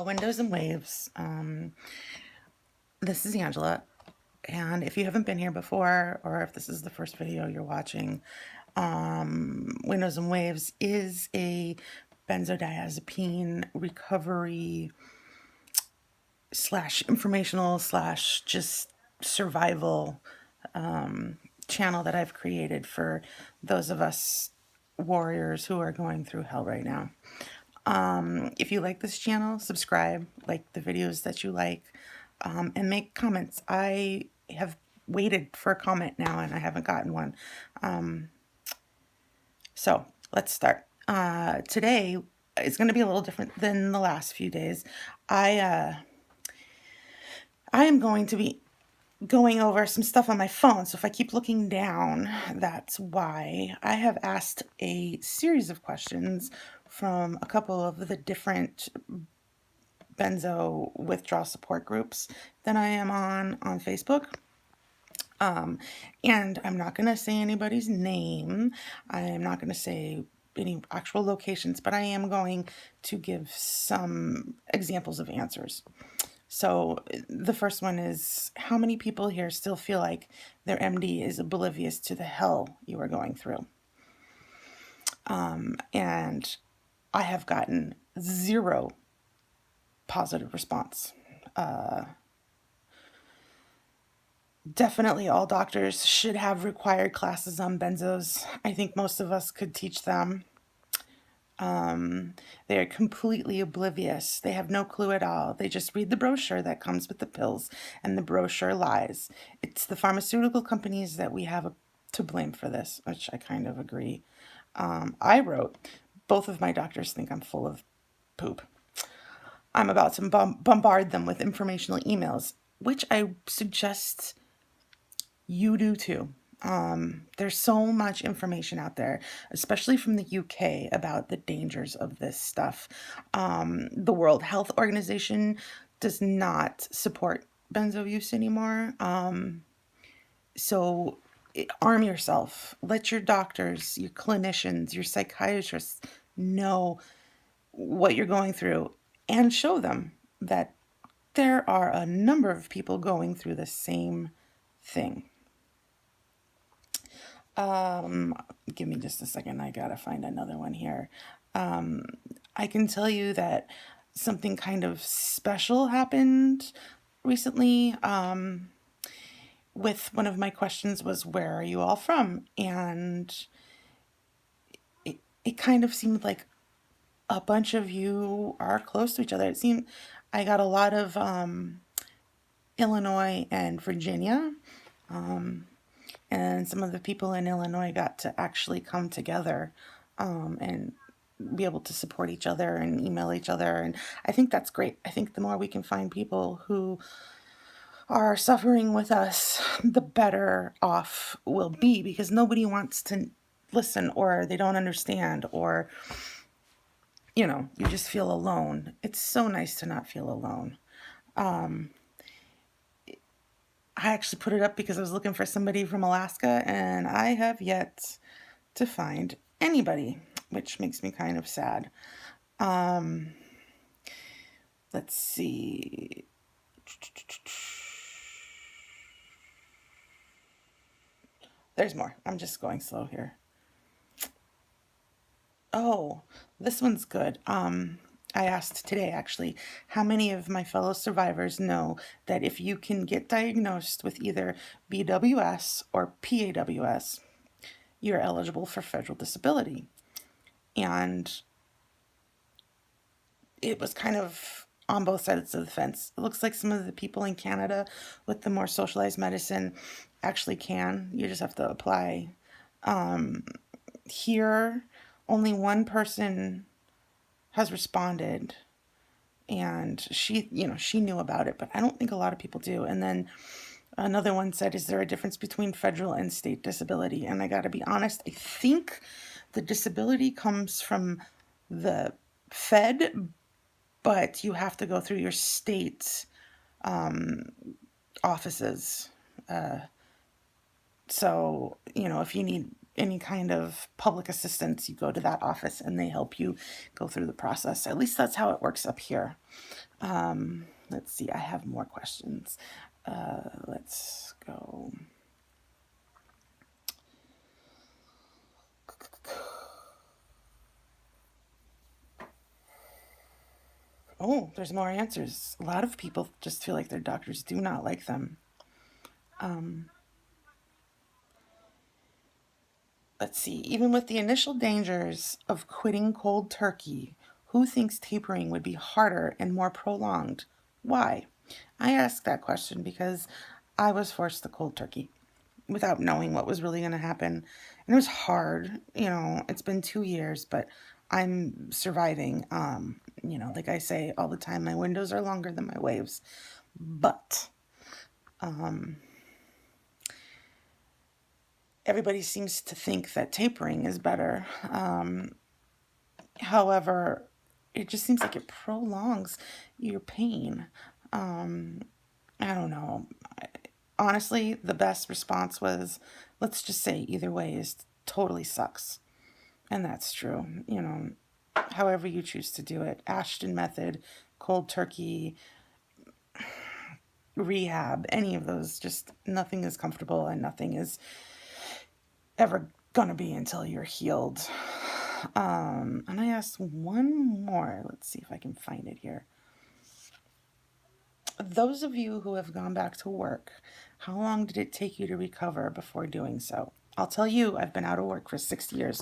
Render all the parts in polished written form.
Windows and Waves. This is Angela, and if you haven't been here before, or if this is the first video you're watching, Windows and Waves is a benzodiazepine recovery slash informational slash just survival channel that I've created for those of us warriors who are going through hell right now. If you like this channel, subscribe, like the videos that you like, and make comments. I have waited for a comment now and I haven't gotten one. So let's start. Today is going to be a little different than the last few days. I am going to be going over some stuff on my phone. So if I keep looking down, that's why. I have asked a series of questions from a couple of the different benzo withdrawal support groups that I am on Facebook. And I'm not going to say anybody's name. I am not going to say any actual locations, but I am going to give some examples of answers. So the first one is, how many people here still feel like their MD is oblivious to the hell you are going through? And I have gotten 0 positive response. Definitely all doctors should have required classes on benzos. I think most of us could teach them. They are completely oblivious. They have no clue at all. They just read the brochure that comes with the pills, and the brochure lies. It's the pharmaceutical companies that we have to blame for this, which I kind of agree. I wrote, both of my doctors think I'm full of poop. I'm about to bombard them with informational emails, which I suggest you do too. There's so much information out there, especially from the UK, about the dangers of this stuff. The World Health Organization does not support benzo use anymore. So arm yourself. Let your doctors, your clinicians, your psychiatrists know what you're going through, and show them that there are a number of people going through the same thing. Give me just a second. I gotta find another one here. I can tell you that something kind of special happened recently. With one of my questions was, where are you all from? And it kind of seemed like a bunch of you are close to each other. It seemed I got a lot of Illinois and Virginia. And some of the people in Illinois got to actually come together and be able to support each other and email each other. And I think that's great. I think the more we can find people who are suffering with us, the better off we'll be, because nobody wants to listen, or they don't understand, or, you just feel alone. It's so nice to not feel alone. I actually put it up because I was looking for somebody from Alaska, and I have yet to find anybody, which makes me kind of sad. Let's see. There's more. I'm just going slow here. Oh, this one's good. I asked today, actually, how many of my fellow survivors know that if you can get diagnosed with either BWS or PAWS, you're eligible for federal disability. And it was kind of on both sides of the fence. It looks like some of the people in Canada with the more socialized medicine actually can. You just have to apply. Here, only one person has responded, and she knew about it, but I don't think a lot of people do. And then another one said, is there a difference between federal and state disability? And I got to be honest, I think the disability comes from the Fed, but you have to go through your state offices. So, if you need any kind of public assistance, you go to that office and they help you go through the process. At least that's how it works up here. Let's see, I have more questions. Let's go. Oh, there's more answers. A lot of people just feel like their doctors do not like them. Let's see, even with the initial dangers of quitting cold turkey, who thinks tapering would be harder and more prolonged? Why? I ask that question because I was forced to cold turkey without knowing what was really going to happen. And it was hard. It's been 2 years, but I'm surviving. Like I say all the time, my windows are longer than my waves. But everybody seems to think that tapering is better. However, it just seems like it prolongs your pain. I don't know. Honestly, the best response was, let's just say either way is totally sucks. And that's true. However you choose to do it. Ashton method, cold turkey, rehab, any of those, just nothing is comfortable and nothing is ever gonna be until you're healed. And I asked one more. Let's see if I can find it here. Those of you who have gone back to work, how long did it take you to recover before doing so? I'll tell you, I've been out of work for 6 years.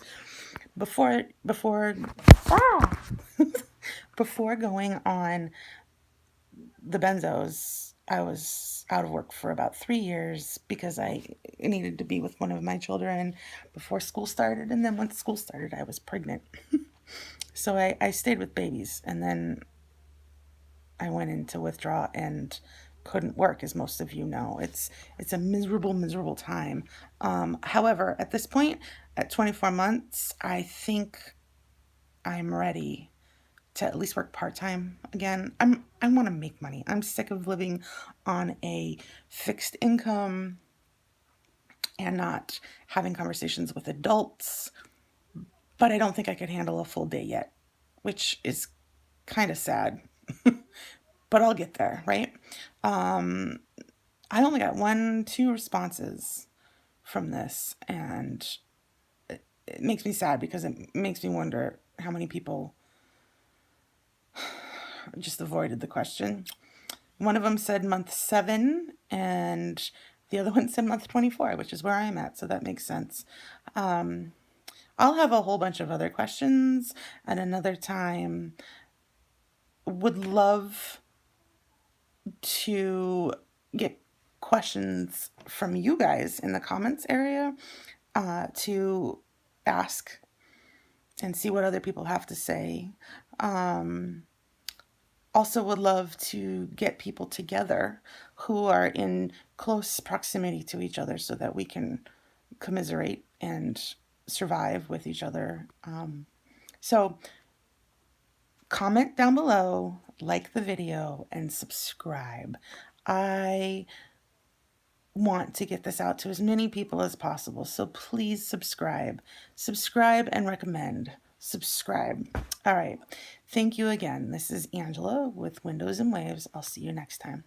Before before going on the benzos, I was out of work for about 3 years because I needed to be with one of my children before school started. And then once school started, I was pregnant. So I stayed with babies, and then I went into withdrawal and couldn't work, as most of you know. It's a miserable, miserable time. However, at this point, at 24 months, I think I'm ready to at least work part-time again. I want to make money. I'm sick of living on a fixed income and not having conversations with adults. But I don't think I could handle a full day yet, which is kind of sad. But I'll get there, right? I only got 2 responses from this, and it makes me sad because it makes me wonder how many people just avoided the question. One of them said month 7, and the other one said month 24, which is where I'm at, so that makes sense. I'll have a whole bunch of other questions at another time. Would love to get questions from you guys in the comments area to ask and see what other people have to say. Also would love to get people together who are in close proximity to each other so that we can commiserate and survive with each other. So comment down below, like the video, and subscribe. I want to get this out to as many people as possible, so please subscribe. Subscribe and recommend. Subscribe. All right. Thank you again. This is Angela with Windows and Waves. I'll see you next time.